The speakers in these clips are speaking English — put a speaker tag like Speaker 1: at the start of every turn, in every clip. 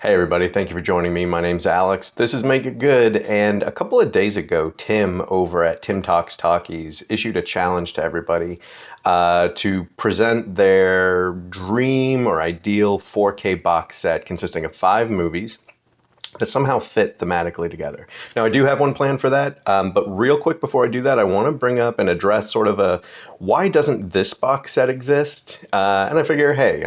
Speaker 1: Hey everybody, thank you for joining me. My name's Alex. This is Make It Good, and a couple of days ago, Tim over at TimTalksTalkies issued a challenge to everybody to present their dream or ideal 4K box set consisting of 5 movies that somehow fit thematically together. Now, I do have one plan for that, but real quick before I do that, I want to bring up and address sort of a why doesn't this box set exist? And I figure, hey,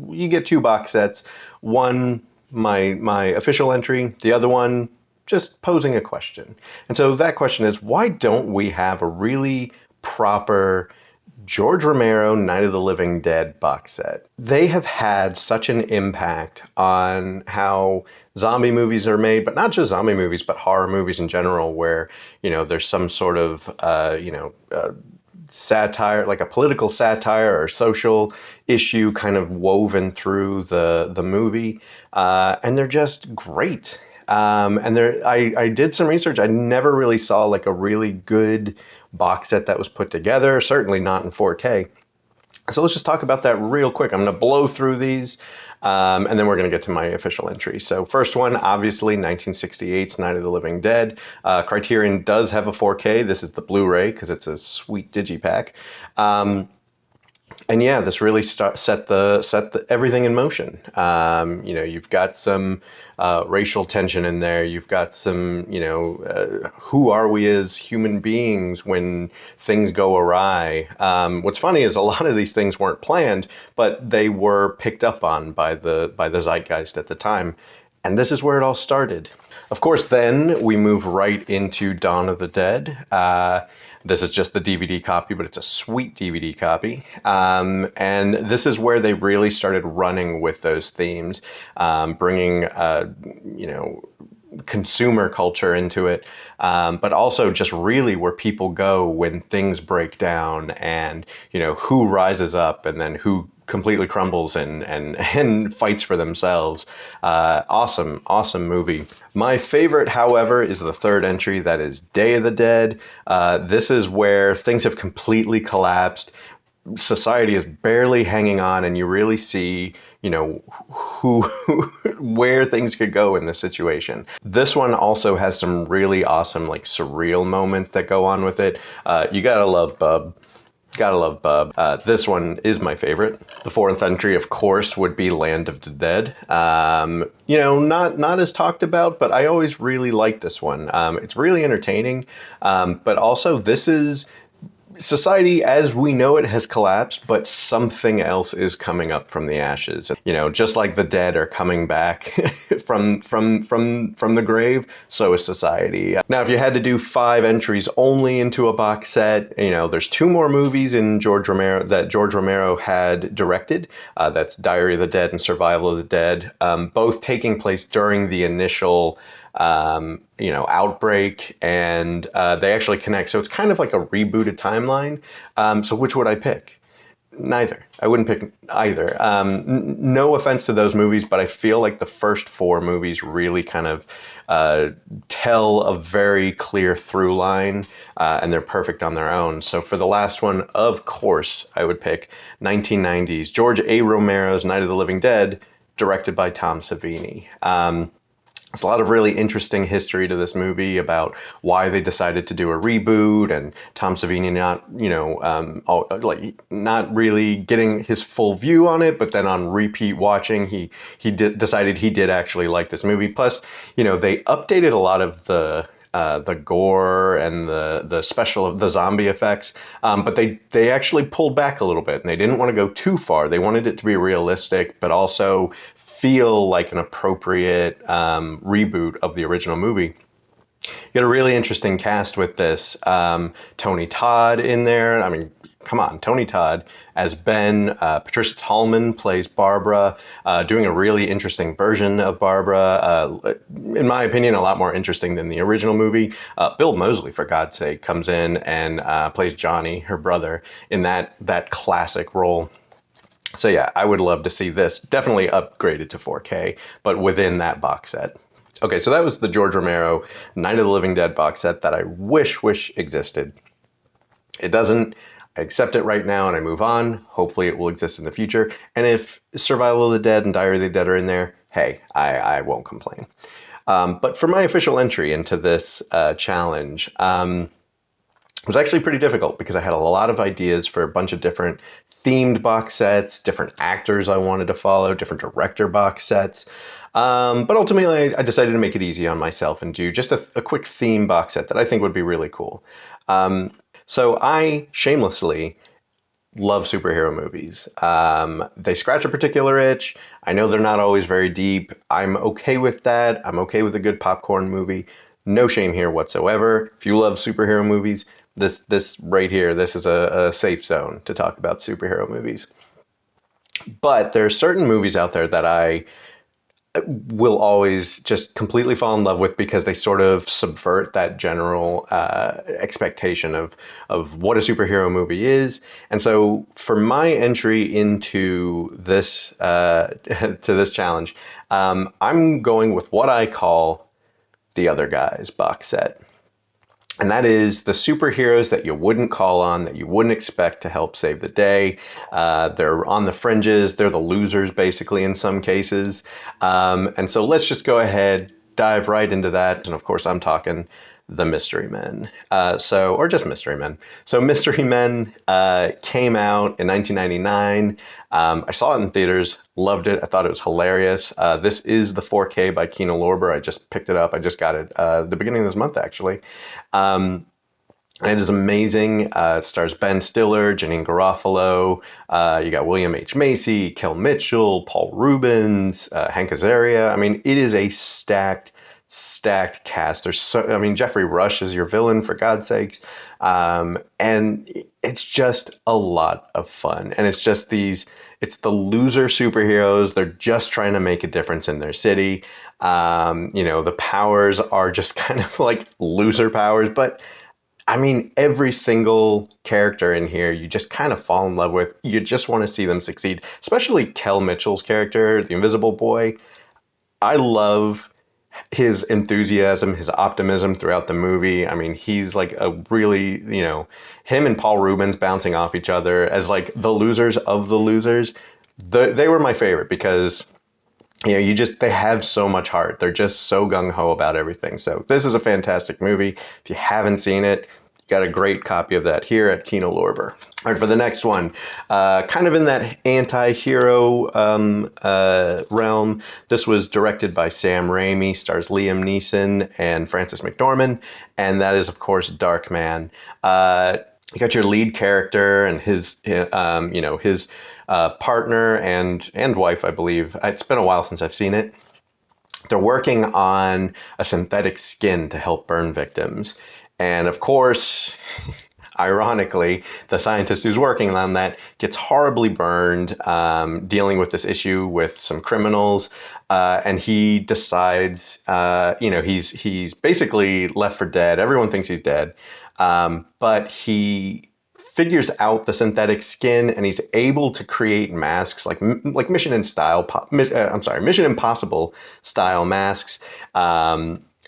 Speaker 1: you get 2 box sets, one my official entry, the other one just posing a question. And so that question is, why don't we have a really proper George Romero Night of the Living Dead box set? They have had such an impact on how zombie movies are made, but not just zombie movies, but horror movies in general, where, there's some sort of, satire, like a political satire or social issue kind of woven through the movie. And they're just great. And I did some research. I never really saw like a really good box set that was put together, certainly not in 4K. So let's just talk about that real quick. I'm going to blow through these, and then we're going to get to my official entry. So first one, obviously, 1968's Night of the Living Dead. Criterion does have a 4K. This is the Blu-ray because it's a sweet digipack. And yeah, this really set everything in motion. You've got some racial tension in there. You've got some, who are we as human beings when things go awry? What's funny is a lot of these things weren't planned, but they were picked up on by the zeitgeist at the time. And this is where it all started. Of course, then we move right into Dawn of the Dead. This is just the DVD copy, but it's a sweet DVD copy. And this is where they really started running with those themes, bringing, consumer culture into it, but also just really where people go when things break down and, who rises up and then who completely crumbles and fights for themselves. Awesome movie. My favorite, however, is the third entry, that is Day of the Dead. This is where things have completely collapsed. Society is barely hanging on, and you really see, where things could go in this situation. This one also has some really awesome, like, surreal moments that go on with it. You gotta love Bub. Gotta love Bub. This one is my favorite. The fourth entry, of course, would be Land of the Dead. Not as talked about, but I always really liked this one. It's really entertaining, but also this is society as we know it has collapsed, but something else is coming up from the ashes. Just like the dead are coming back from the grave, so is society. Now, if you had to do 5 entries only into a box set, there's 2 more movies that George Romero had directed. That's Diary of the Dead and Survival of the Dead, both taking place during the initial outbreak, and they actually connect. So it's kind of like a rebooted timeline. So which would I pick? Neither. I wouldn't pick either. No offense to those movies, but I feel like the first 4 movies really kind of tell a very clear through line, and they're perfect on their own. So for the last one, of course, I would pick 1990's George A. Romero's Night of the Living Dead, directed by Tom Savini. There's a lot of really interesting history to this movie about why they decided to do a reboot, and Tom Savini not really getting his full view on it, but then on repeat watching, he decided he did actually like this movie. Plus, they updated a lot of the gore and the zombie effects, but they actually pulled back a little bit, and they didn't want to go too far. They wanted it to be realistic, but also feel like an appropriate reboot of the original movie. You got a really interesting cast with this. Tony Todd in there. I mean, come on, Tony Todd as Ben. Patricia Tallman plays Barbara, doing a really interesting version of Barbara. In my opinion, a lot more interesting than the original movie. Bill Moseley, for God's sake, comes in and plays Johnny, her brother, in that classic role. So yeah, I would love to see this definitely upgraded to 4K, but within that box set. Okay, so that was the George Romero Night of the Living Dead box set that I wish existed. It doesn't. I accept it right now and I move on. Hopefully it will exist in the future. And if Survival of the Dead and Diary of the Dead are in there, hey, I won't complain. But for my official entry into this challenge, it was actually pretty difficult because I had a lot of ideas for a bunch of different themed box sets, different actors I wanted to follow, different director box sets. But ultimately, I decided to make it easy on myself and do just a quick theme box set that I think would be really cool. So I shamelessly love superhero movies. They scratch a particular itch. I know they're not always very deep. I'm okay with that. I'm okay with a good popcorn movie. No shame here whatsoever. If you love superhero movies, this right here, this is a safe zone to talk about superhero movies. But there are certain movies out there that I will always just completely fall in love with because they sort of subvert that general expectation of what a superhero movie is. And so for my entry into this to this challenge, I'm going with what I call the Other Guys box set. And that is the superheroes that you wouldn't call on, that you wouldn't expect to help save the day. They're on the fringes. They're the losers, basically, in some cases. And so let's just go ahead, dive right into that. And of course, I'm talking the Mystery Men. Or just Mystery Men. So Mystery Men came out in 1999. I saw it in theaters, loved it. I thought it was hilarious. This is the 4K by Kino Lorber. I just picked it up. I just got it the beginning of this month, actually. And it is amazing. It stars Ben Stiller, Janine Garofalo. You got William H. Macy, Kel Mitchell, Paul Rubens, Hank Azaria. I mean, it is a stacked cast. Jeffrey Rush is your villain, for God's sakes. And it's just a lot of fun. And it's the loser superheroes. They're just trying to make a difference in their city. The powers are just kind of like loser powers, but I mean, every single character in here, you just kind of fall in love with. You just want to see them succeed, especially Kel Mitchell's character, the Invisible Boy. I love his enthusiasm, his optimism throughout the movie. I mean, he's like a really, him and Paul Rubens bouncing off each other as like the losers of the losers. They were my favorite because they have so much heart. They're just so gung-ho about everything. So this is a fantastic movie. If you haven't seen it, you got a great copy of that here at Kino Lorber. All right, for the next one, kind of in that anti-hero realm, this was directed by Sam Raimi, stars Liam Neeson and Frances McDormand, and that is, of course, Darkman. You got your lead character and his partner and wife, I believe. It's been a while since I've seen it. They're working on a synthetic skin to help burn victims. And of course, ironically, the scientist who's working on that gets horribly burned, dealing with this issue with some criminals. And he decides, he's basically left for dead. Everyone thinks he's dead. But he figures out the synthetic skin and he's able to create masks like Mission Impossible style masks.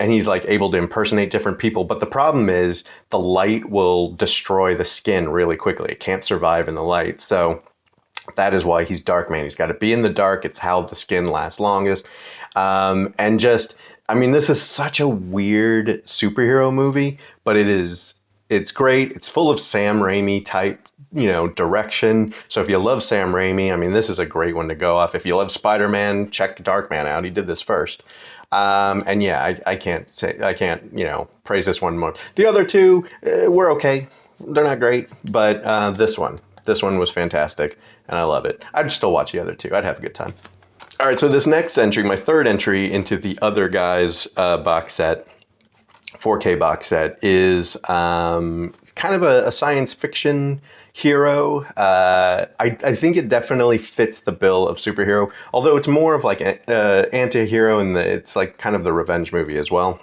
Speaker 1: And he's like able to impersonate different people. But the problem is the light will destroy the skin really quickly. It can't survive in the light. So that is why he's Darkman. He's got to be in the dark. It's how the skin lasts longest. This is such a weird superhero movie, but it's great. It's full of Sam Raimi type, direction. So if you love Sam Raimi, this is a great one to go off. If you love Spider-Man, check Darkman out. He did this first. I can't praise this one more. The other two were okay. They're not great, but this one was fantastic, and I love it. I'd still watch the other two. I'd have a good time. All right, so this next entry, my third entry into the Other Guys box set, 4K box set, is kind of a science fiction hero. I think it definitely fits the bill of superhero, although it's more of like an anti-hero, and it's like kind of the revenge movie as well.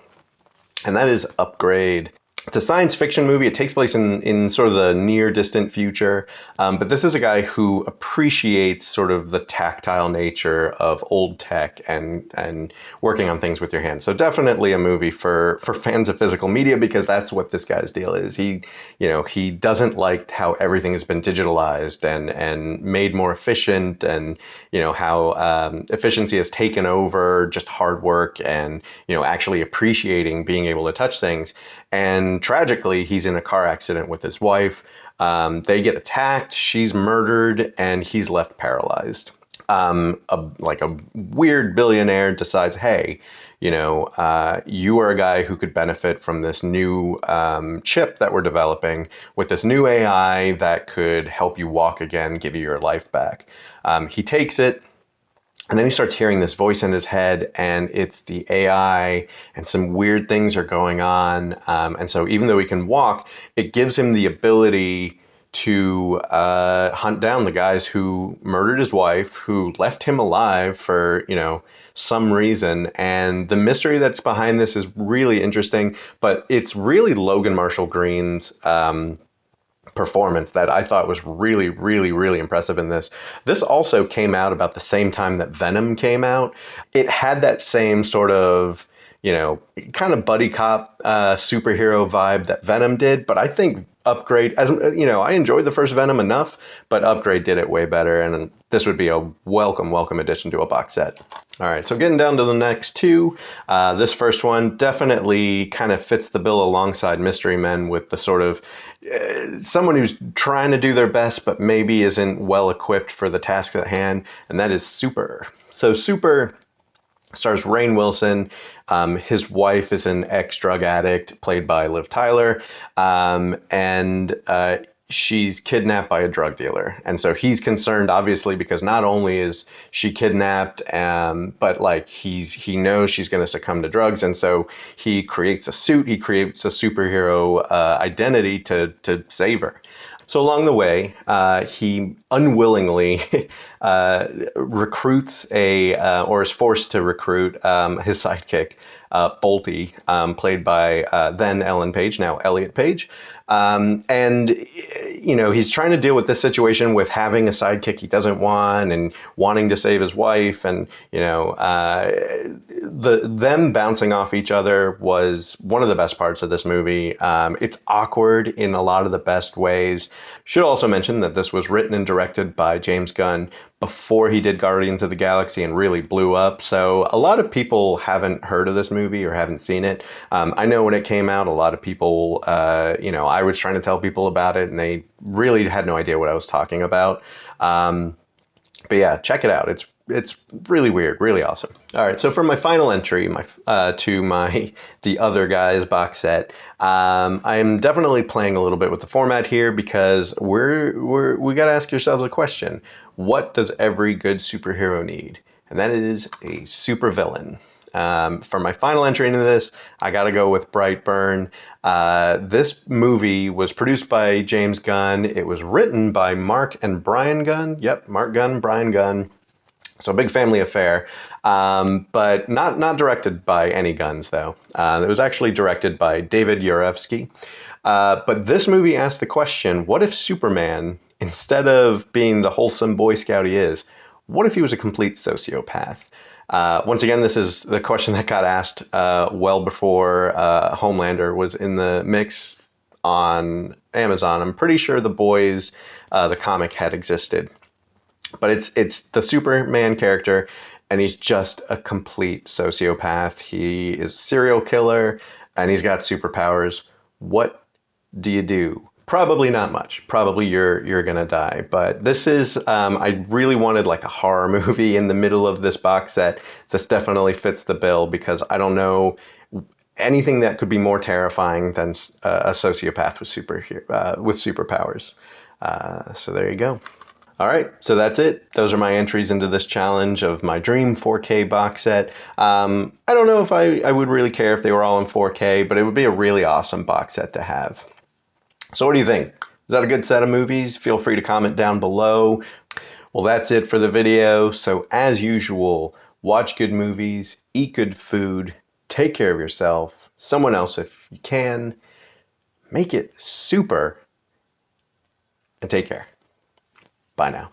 Speaker 1: And that is Upgrade. It's a science fiction movie. It takes place in sort of the near distant future. But this is a guy who appreciates sort of the tactile nature of old tech and working on things with your hands. So definitely a movie for fans of physical media, because that's what this guy's deal is. He doesn't like how everything has been digitalized and made more efficient, and how efficiency has taken over just hard work, and actually appreciating being able to touch things. And tragically, he's in a car accident with his wife. They get attacked, she's murdered, and he's left paralyzed. Like a weird billionaire decides, hey, you are a guy who could benefit from this new chip that we're developing with this new AI that could help you walk again, give you your life back. He takes it. And then he starts hearing this voice in his head, and it's the AI, and some weird things are going on. And so even though he can walk, it gives him the ability to hunt down the guys who murdered his wife, who left him alive for, some reason. And the mystery that's behind this is really interesting, but it's really Logan Marshall Green's performance that I thought was really, really, really impressive in this. This also came out about the same time that Venom came out. It had that same sort of, kind of buddy cop superhero vibe that Venom did, but I think Upgrade, as I enjoyed the first Venom enough, but Upgrade did it way better, and this would be a welcome addition to a box set. All right, so getting down to the next two, this first one definitely kind of fits the bill alongside Mystery Men, with the sort of someone who's trying to do their best but maybe isn't well equipped for the task at hand, and that is Super. So Super stars Rainn Wilson. His wife is an ex-drug addict played by Liv Tyler, and she's kidnapped by a drug dealer. And so he's concerned, obviously, because not only is she kidnapped, but like he knows she's going to succumb to drugs. And so he creates a suit, he creates a superhero identity to save her. So along the way, he unwillingly recruits or is forced to recruit his sidekick, Bolty, played by then Ellen Page, now Elliot Page. And he's trying to deal with this situation with having a sidekick he doesn't want and wanting to save his wife. And, them bouncing off each other was one of the best parts of this movie. It's awkward in a lot of the best ways. Should also mention that this was written and directed by James Gunn before he did Guardians of the Galaxy and really blew up. So a lot of people haven't heard of this movie or haven't seen it. I know when it came out, a lot of people, I was trying to tell people about it and they really had no idea what I was talking about. But yeah, check it out. It's really weird, really awesome. All right, so for my final entry, the Other Guys box set, I am definitely playing a little bit with the format here, because we got to ask yourselves a question: what does every good superhero need? And that is a supervillain. For my final entry into this, I got to go with Brightburn. This movie was produced by James Gunn. It was written by Mark and Brian Gunn. Yep, Mark Gunn, Brian Gunn. So a big family affair, but not directed by any Guns, though. It was actually directed by David Yarevsky. But this movie asked the question, what if Superman, instead of being the wholesome Boy Scout he is, what if he was a complete sociopath? Once again, this is the question that got asked well before Homelander was in the mix on Amazon. I'm pretty sure The Boys, the comic, had existed. But it's the Superman character, and he's just a complete sociopath. He is a serial killer, and he's got superpowers. What do you do? Probably not much. Probably you're gonna die. But this is, I really wanted like a horror movie in the middle of this box set. This definitely fits the bill, because I don't know anything that could be more terrifying than a sociopath with superpowers. So there you go. All right, so that's it. Those are my entries into this challenge of my dream 4K box set. I don't know if I would really care if they were all in 4K, but it would be a really awesome box set to have. So what do you think? Is that a good set of movies? Feel free to comment down below. Well, that's it for the video. So as usual, watch good movies, eat good food, take care of yourself, someone else if you can, make it super, and take care. Bye now.